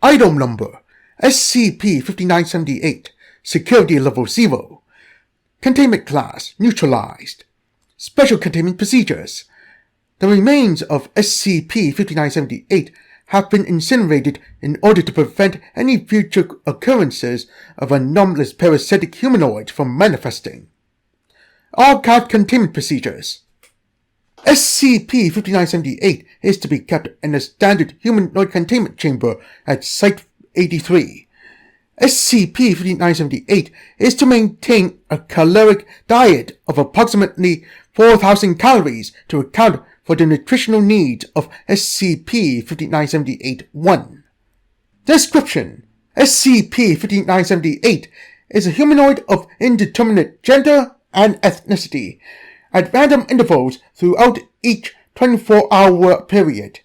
Item Number SCP-5978, Security Level 0. Containment Class Neutralized. Special Containment Procedures. The remains of SCP-5978 have been incinerated in order to prevent any future occurrences of anomalous parasitic humanoids from manifesting. Archive Containment Procedures. SCP-5978 is to be kept in a standard humanoid containment chamber at Site-83. SCP-5978 is to maintain a caloric diet of approximately 4,000 calories to account for the nutritional needs of SCP-5978-1. Description: SCP-5978 is a humanoid of indeterminate gender and ethnicity, at random intervals throughout each 24-hour period.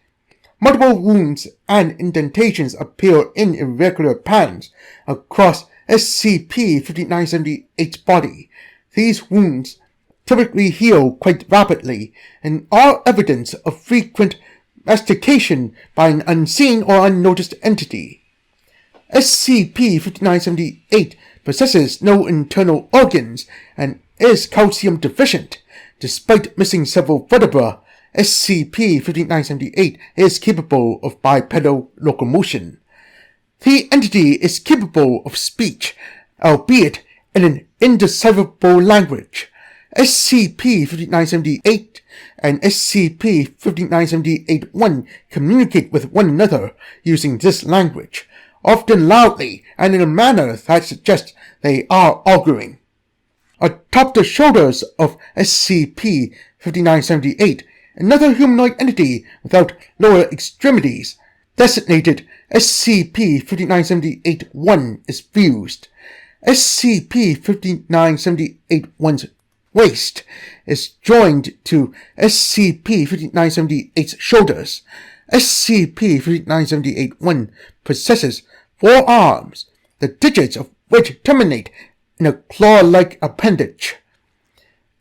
Multiple wounds and indentations appear in irregular patterns across SCP-5978's body. These wounds typically heal quite rapidly and are evidence of frequent mastication by an unseen or unnoticed entity. SCP-5978 possesses no internal organs and is calcium deficient. Despite missing several vertebrae, SCP-5978 is capable of bipedal locomotion. The entity is capable of speech, albeit in an indecipherable language. SCP-5978 and SCP-5978-1 communicate with one another using this language, often loudly and in a manner that suggests they are arguing. Atop the shoulders of SCP-5978, another humanoid entity without lower extremities, designated SCP-5978-1, is fused. SCP-5978-1's waist is joined to SCP-5978's shoulders. SCP-5978-1 possesses 4 arms, the digits of which terminate in a claw-like appendage.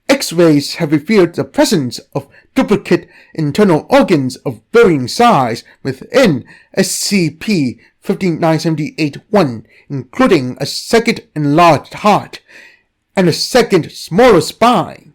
X-rays have revealed the presence of duplicate internal organs of varying size within SCP-5978-1, including a second enlarged heart and a second smaller spine.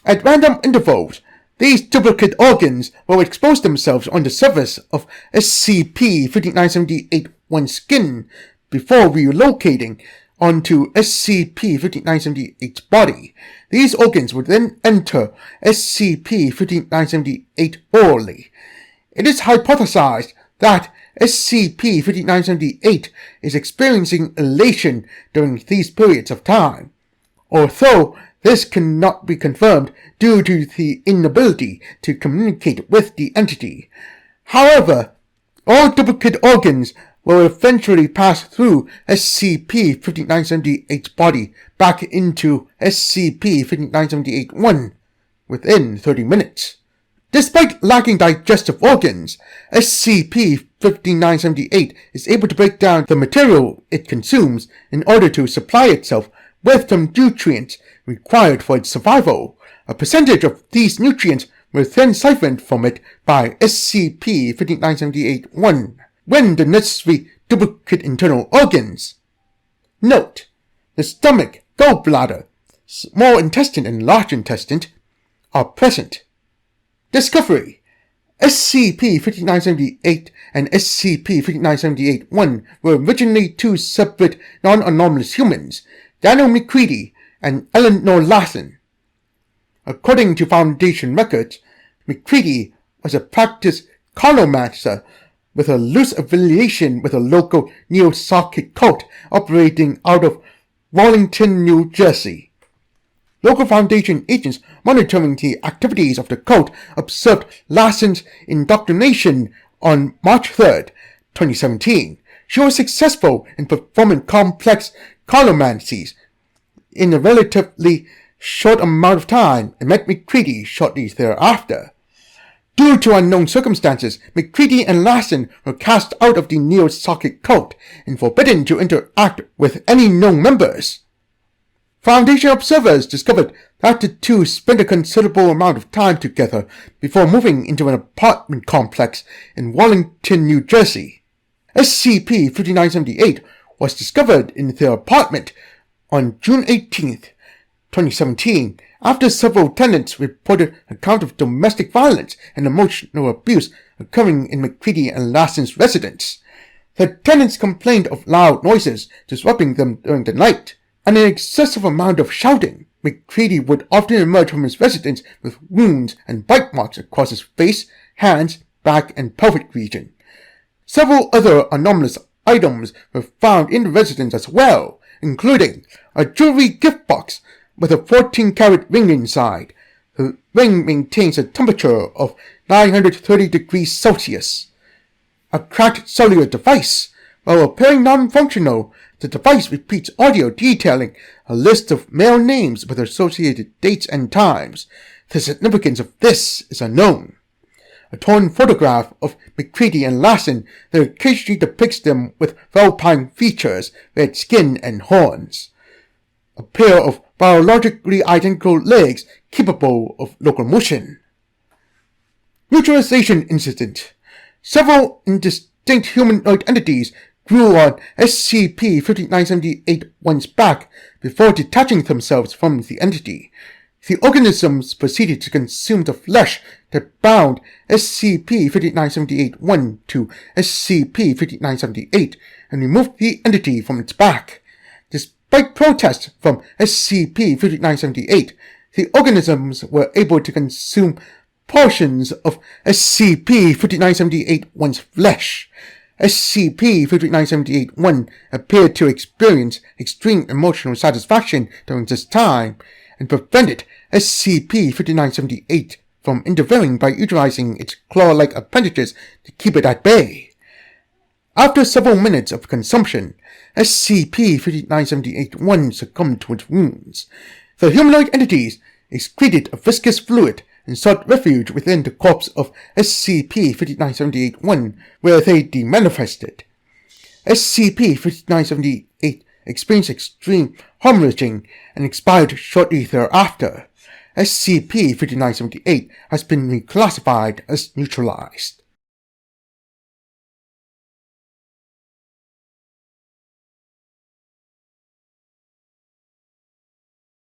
At random intervals, these duplicate organs will expose themselves on the surface of SCP-5978-1's skin before relocating onto SCP-5978's body. These organs would then enter SCP-5978 orally. It is hypothesized that SCP-5978 is experiencing elation during these periods of time, although this cannot be confirmed due to the inability to communicate with the entity. However, all duplicate organs will eventually pass through SCP-5978's body back into SCP-5978-1 within 30 minutes. Despite lacking digestive organs, SCP-5978 is able to break down the material it consumes in order to supply itself with the nutrients required for its survival. A percentage of these nutrients were then siphoned from it by SCP-5978-1 when the necessary duplicate internal organs. Note: the stomach, gallbladder, small intestine and large intestine are present. Discovery: SCP-5978 and SCP-5978-1 were originally 2 separate non-anomalous humans, Daniel McCready and Eleanor Lassen. According to Foundation records, McCready was a practiced colomancer with a loose affiliation with a local Neo-Sarkic cult operating out of Wallington, New Jersey. Local Foundation agents monitoring the activities of the cult observed Lassen's indoctrination on March 3rd, 2017. She was successful in performing complex colomancies in a relatively short amount of time and met McCready shortly thereafter. Due to unknown circumstances, McCready and Lassen were cast out of the Neo-Sarkic cult and forbidden to interact with any known members. Foundation observers discovered that the two spent a considerable amount of time together before moving into an apartment complex in Wallington, New Jersey. SCP-5978 was discovered in their apartment on June 18, 2017, after several tenants reported accounts of domestic violence and emotional abuse occurring in McCready and Lassen's residence. The tenants complained of loud noises disrupting them during the night, and an excessive amount of shouting. McCready would often emerge from his residence with wounds and bite marks across his face, hands, back, and pelvic region. Several other anomalous items were found in the residence as well, including a jewelry gift box with a 14-karat ring inside. The ring maintains a temperature of 930 degrees Celsius. A cracked cellular device. While appearing non-functional, the device repeats audio detailing a list of male names with associated dates and times. The significance of this is unknown. A torn photograph of McCready and Lassen that occasionally depicts them with vulpine features, red skin, and horns. A pair of biologically identical legs capable of locomotion. Neutralization incident. Several indistinct humanoid entities grew on SCP-5978-1's back before detaching themselves from the entity. The organisms proceeded to consume the flesh that bound SCP-5978-1 to SCP-5978 and removed the entity from its back. Despite protests from SCP-5978, the organisms were able to consume portions of SCP-5978-1's flesh. SCP-5978-1 appeared to experience extreme emotional satisfaction during this time, and prevented SCP-5978 from interfering by utilizing its claw-like appendages to keep it at bay. After several minutes of consumption, SCP-5978-1 succumbed to its wounds. The humanoid entities excreted a viscous fluid and sought refuge within the corpse of SCP-5978-1, where they demanifested. SCP-5978 experienced extreme hemorrhaging and expired shortly thereafter. SCP-5978 has been reclassified as neutralized.